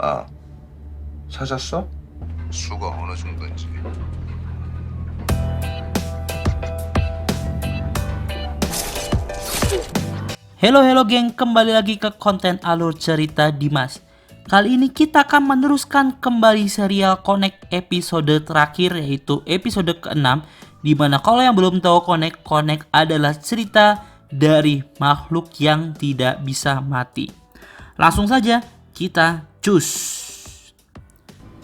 아, 찾았어? 수가 어느 정도인지. Halo geng, kembali lagi ke konten alur cerita Dimas. Kali ini kita akan meneruskan kembali serial Connect episode terakhir, yaitu episode ke-6, dimana kalau yang belum tahu Connect adalah cerita dari makhluk yang tidak bisa mati. Langsung saja kita cus.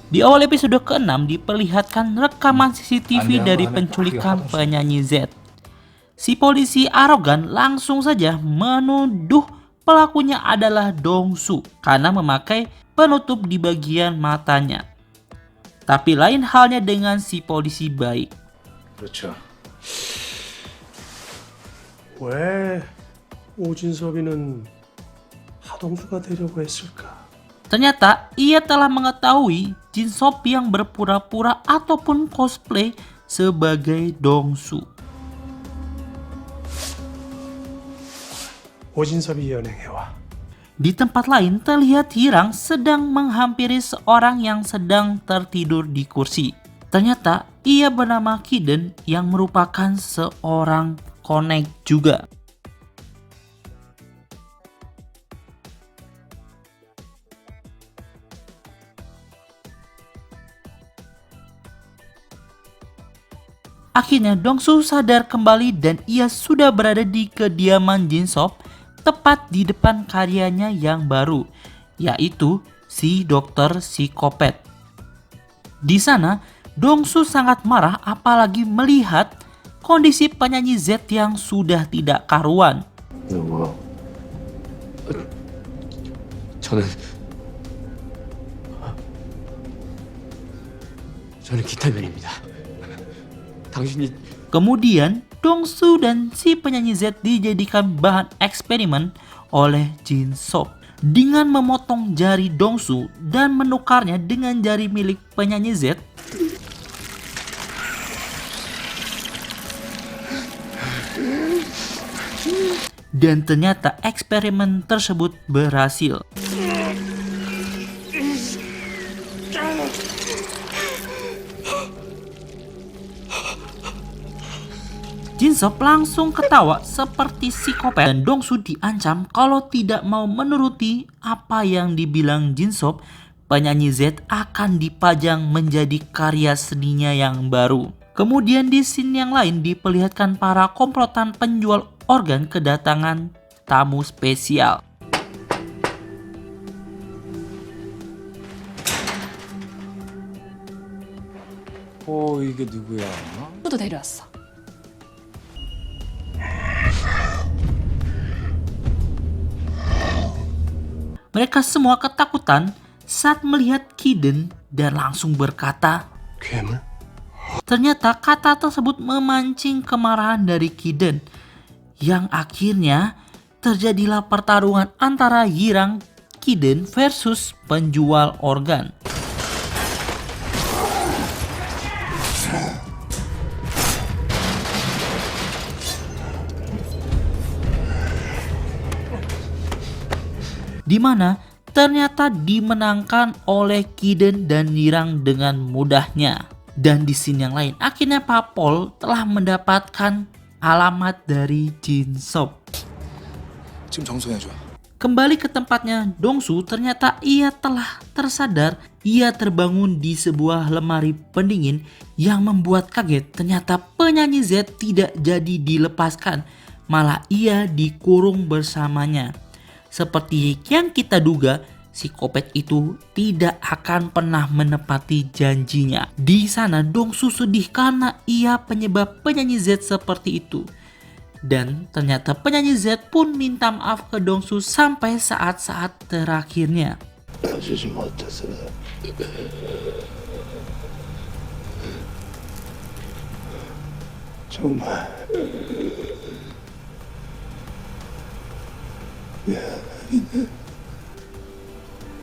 Di awal episode ke-6 diperlihatkan rekaman CCTV dari penculikan penyanyi Z. Si polisi arogan langsung saja menuduh pelakunya adalah Dongsu karena memakai penutup di bagian matanya. Tapi lain halnya dengan si polisi baik. 그렇죠. 왜 오진섭이는 하동수가 되려고 했을까? Ternyata ia telah mengetahui Jin Sop yang berpura-pura ataupun cosplay sebagai Dongsu. 오진섭이 연행해와. Di tempat lain terlihat Hirang sedang menghampiri seorang yang sedang tertidur di kursi. Ternyata ia bernama Kiden yang merupakan seorang Connect juga. Akhirnya Dongsu sadar kembali dan ia sudah berada di kediaman Jin Sop, tepat di depan karyanya yang baru, yaitu si dokter psikopat. Di sana, Dongsu sangat marah apalagi melihat kondisi penyanyi Z yang sudah tidak karuan. 누구? 저는 기타면입니다. 당신이 Kemudian, Dongsu dan si penyanyi Z dijadikan bahan eksperimen oleh Jin Sop dengan memotong jari Dongsu dan menukarnya dengan jari milik penyanyi Z. Dan ternyata eksperimen tersebut berhasil. Jin Sop langsung ketawa seperti psikopat dan Dongsu diancam kalau tidak mau menuruti apa yang dibilang Jin Sop, penyanyi Z akan dipajang menjadi karya seninya yang baru. Kemudian di scene yang lain diperlihatkan para komplotan penjual organ kedatangan tamu spesial. 이게 누구야? 도 데려왔어. Mereka semua ketakutan saat melihat Kiden dan langsung berkata, 괴물? ternyata kata tersebut memancing kemarahan dari Kiden, yang akhirnya terjadilah pertarungan antara Hirang Kiden versus penjual organ. Di mana ternyata dimenangkan oleh Kiden dan Hirang dengan mudahnya. Dan di scene yang lain, akhirnya Papol telah mendapatkan alamat dari Jin Sop. 지금 정성해줘. Kembali ke tempatnya, Dongsu ternyata ia telah tersadar. Ia terbangun di sebuah lemari pendingin yang membuat kaget. Ternyata penyanyi Z tidak jadi dilepaskan, malah ia dikurung bersamanya. Seperti yang kita duga, psikopat itu tidak akan pernah menepati janjinya. Di sana Dongsu sedih karena ia penyebab penyanyi Z seperti itu. Dan ternyata penyanyi Z pun minta maaf ke Dongsu sampai saat-saat terakhirnya. 봐주지 못해서 정말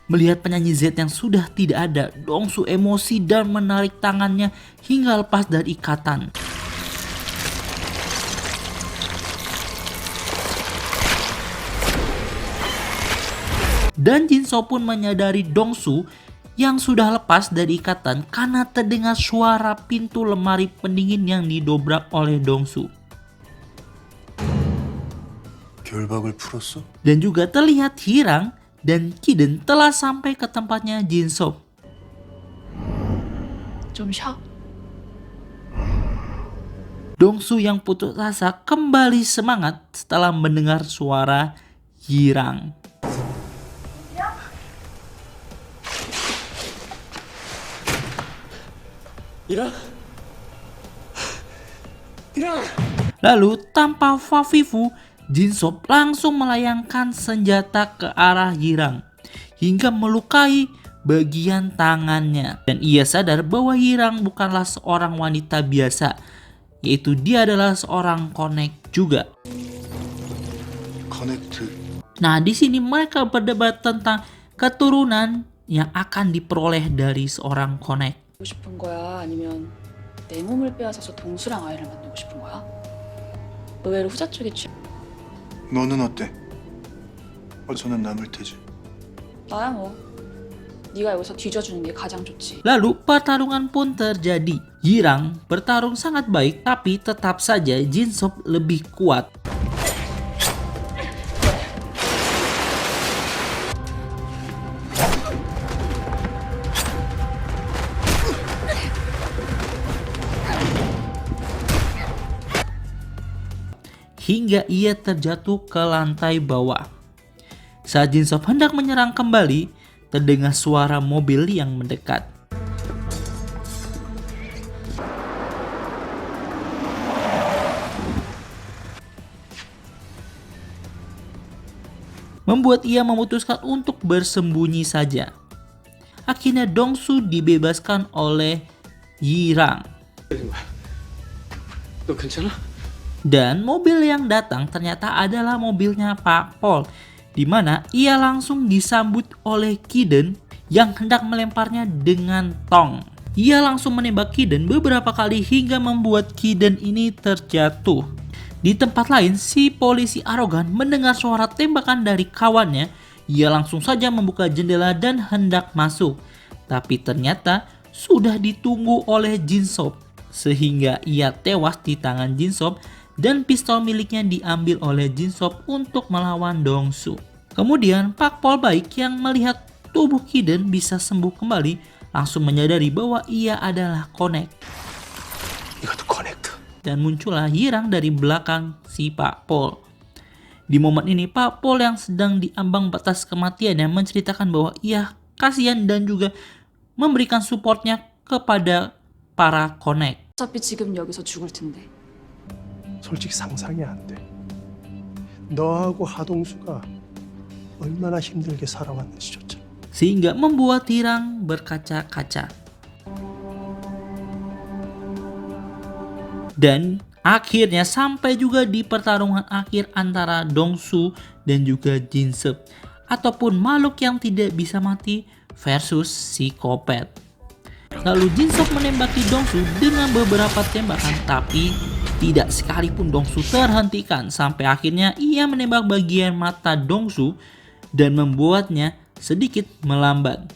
Melihat penyanyi Z yang sudah tidak ada, Dongsu emosi dan menarik tangannya hingga lepas dari ikatan. Dan Jinso pun menyadari Dongsu yang sudah lepas dari ikatan karena terdengar suara pintu lemari pendingin yang didobrak oleh Dongsu. 결박을 풀었어? Dan juga terlihat Hirang dan Kiden telah sampai ke tempatnya Jinso. 좀 쉬어. Dongsu yang putus asa kembali semangat setelah mendengar suara Hirang. 이라? Lalu tanpa Fafifu, Jinso langsung melayangkan senjata ke arah Hirang hingga melukai bagian tangannya. Dan ia sadar bahwa Hirang bukanlah seorang wanita biasa, yaitu dia adalah seorang connect juga. 커넥트. Nah, di sini mereka berdebat tentang keturunan yang akan diperoleh dari seorang connect. 하고 싶은 거야? 아니면 내 몸을 빼앗아서 동수랑 아이를 만들고 싶은 거야? 의외로 후자 쪽이 너는 어때? 저는 남을 테지. 나야 뭐. 네가 여기서 뒤져주는 게 가장 좋지. Lalu pertarungan pun terjadi. Hirang bertarung sangat baik, tapi tetap saja Jinso lebih kuat. Hingga ia terjatuh ke lantai bawah. Saat Jinso hendak menyerang kembali, terdengar suara mobil yang mendekat. Membuat ia memutuskan untuk bersembunyi saja. Akhirnya Dongsu dibebaskan oleh Hirang. 너 괜찮아? Dan mobil yang datang ternyata adalah mobilnya Pak Pol, di mana ia langsung disambut oleh Kiden yang hendak melemparnya dengan tong. Ia langsung menembak Kiden beberapa kali hingga membuat Kiden ini terjatuh. Di tempat lain, si polisi arogan mendengar suara tembakan dari kawannya. Ia langsung saja membuka jendela dan hendak masuk. Tapi ternyata sudah ditunggu oleh Jinso, sehingga ia tewas di tangan Jinso dan pistol miliknya diambil oleh Jinso untuk melawan Dongsu. Kemudian Pak Pol baik yang melihat tubuh Kiden bisa sembuh kembali langsung menyadari bahwa ia adalah connect. 이것도 커넥트. Dan muncullah Hirang dari belakang si Pak Pol. Di momen ini Pak Pol yang sedang diambang batas kematiannya menceritakan bahwa ia kasihan dan juga memberikan supportnya kepada para connect. 어차피 지금 여기서 죽을 텐데. 솔직히 상상이 안 돼. 너하고 하동수가 얼마나 힘들게 살아왔는지 줬잖아. Sehingga membuat Hirang berkaca-kaca. Dan akhirnya sampai juga di pertarungan akhir antara Dongsu dan juga Jinso, ataupun makhluk yang tidak bisa mati versus psikopat. Lalu Jinso menembaki Dongsu dengan beberapa tembakan, tapi tidak sekalipun Dongsu terhentikan sampai akhirnya ia menembak bagian mata Dongsu dan membuatnya sedikit melambat.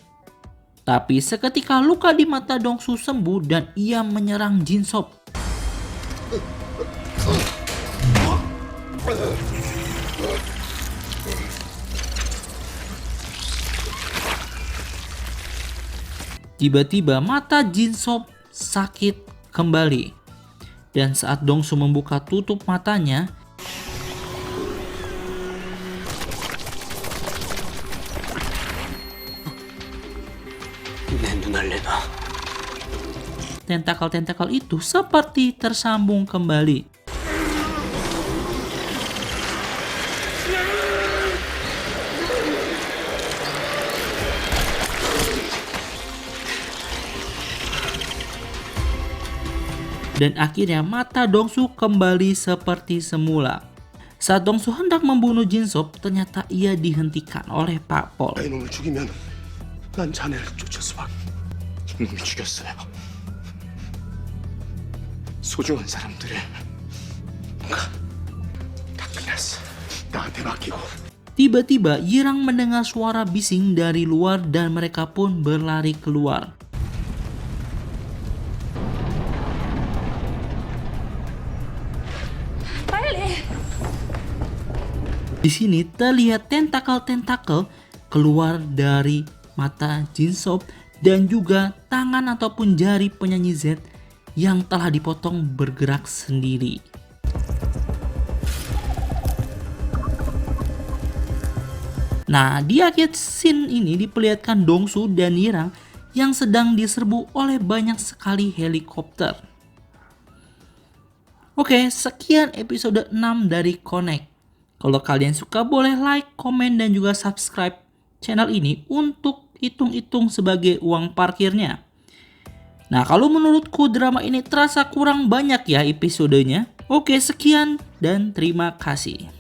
Tapi seketika luka di mata Dongsu sembuh dan ia menyerang Jinso. Tiba-tiba mata Jinso sakit kembali. Dan saat Dongsu membuka tutup matanya, 내 눈알 내놔. tentakel-tentakel itu seperti tersambung kembali. Dan akhirnya mata Dongsu kembali seperti semula. Saat Dongsu hendak membunuh Jinso, ternyata ia dihentikan oleh Pak Pol. 이놈을 죽이면 난 자네를 쫓을 수밖에. 이놈이 죽였어요. 소중한 사람들을 다 끝났어. 나한테 맡기고. Tiba-tiba Yirang mendengar suara bising dari luar dan mereka pun berlari keluar. Di sini terlihat tentakel-tentakel keluar dari mata Jin-sook dan juga tangan ataupun jari penyanyi Z yang telah dipotong bergerak sendiri. Nah, di akhir scene ini diperlihatkan Dongsu dan Yirang yang sedang diserbu oleh banyak sekali helikopter. Oke, sekian episode 6 dari Connect. Kalau kalian suka boleh like, komen, dan juga subscribe channel ini untuk hitung-hitung sebagai uang parkirnya. Nah, kalau menurutku drama ini terasa kurang banyak ya episodenya. Oke, sekian dan terima kasih.